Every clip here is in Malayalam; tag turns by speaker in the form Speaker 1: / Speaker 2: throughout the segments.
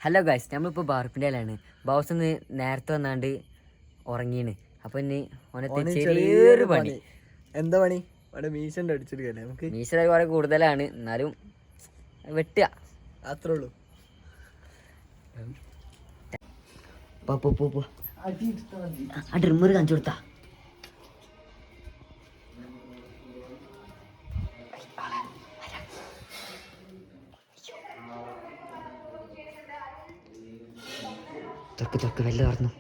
Speaker 1: ഹലോ ഗൈസ്, നമ്മളിപ്പോൾ ബാർപ്പിൻ്റെയിലാണ്. ബോസ് ഒന്ന് നേരത്തെ വന്നാണ്ട് ഉറങ്ങീണ്. അപ്പോൾ ഇനി ഓനത്തെ ചെറിയൊരു പണി.
Speaker 2: എന്താ പണി? അവിടെ മീശൻ്റെ അടിച്ചെടുക്കല്ലേ നമുക്ക്.
Speaker 1: മീശ കുറെ കൂടുതലാണ്, എന്നാലും വെട്ടുക
Speaker 2: അത്രേ ഉള്ളൂ.
Speaker 1: ആ ഡ്രിമ്മർ കാണിച്ചു കൊടുത്താ. തൊക്ക് വെല്ല തുറന്നു.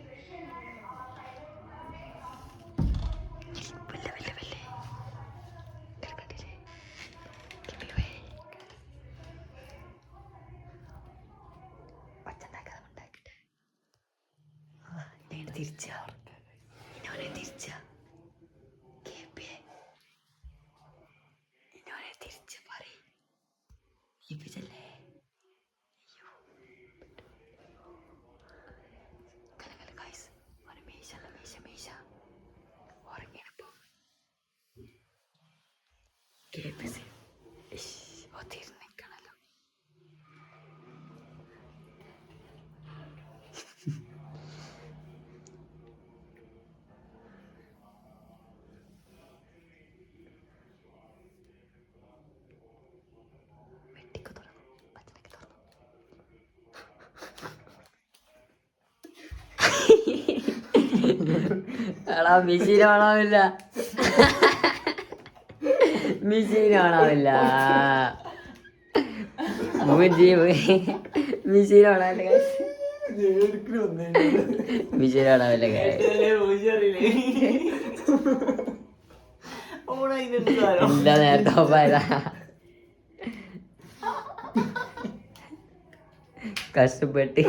Speaker 1: തിരിച്ച് പറയും. എടാ മെഷീൻ ഓണാവില്ല, മെഷീൻ ഓണാവില്ല, മെഷീൻ ഓണാവില്ല, മെഷീൻ ഓണാവില്ല. ഇല്ല, നേരത്തെ ഓഫായതാ. കഷ്ടപ്പെട്ട്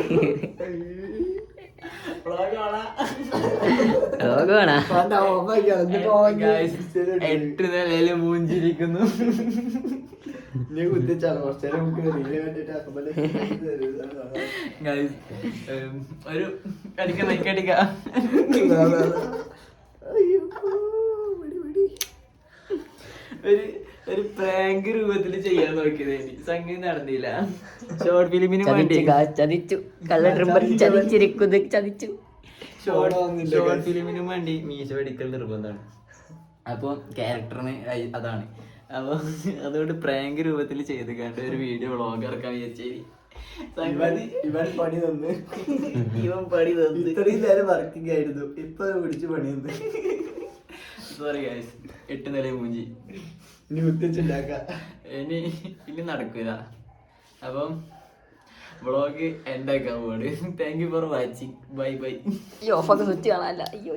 Speaker 2: എട്ട് നിലയില് മൂഞ്ചിരിക്കുന്നു. ഒരു അടിക്ക ഒരു പ്രാങ്ക് രൂപത്തിൽ ചെയ്യാൻ നോക്കിയത്, സംഗതി നടന്നില്ല. ഷോർട്ട് ഫിലിമിന്
Speaker 1: ചതിച്ചു, കള്ള ഡ്രിമ്മർ ചതിച്ചിരിക്കുന്നു, ചതിച്ചു.
Speaker 2: ഷോർട്ട് ഫിലിമിനും വേണ്ടി മീശ പഠിക്കൽ നിർബന്ധമാണ്. അപ്പോൾ ക്യാരക്ടറിന് അതാണ്. അപ്പോൾ അതുകൊണ്ട് പ്രാങ്ക് രൂപത്തിൽ ചെയ്ത് കണ്ട് ഒരു വീഡിയോ വ്ളോഗ് ഇറക്കാൻ വിചാരിച്ചേരി. ഇവൻ പണി തന്ന് ഇത്രയും നേരം വർക്കിംഗ് ആയിരുന്നു, ഇപ്പൊ പിടിച്ച് പണി തന്ന്. സോറി ഗൈസ്, 8 നില മൂഞ്ചി. ഇനി മുത്തിച്ചുണ്ടാക്ക, ഇനി നടക്കൂല. അപ്പം വ്ളോഗ് എൻഡാക്കാൻ പോവാണ്. Thank you for watching. Bye bye.
Speaker 1: ഈ ഓഫൊക്കെ സ്വിച്ച് കാണാനല്ല. അയ്യോ.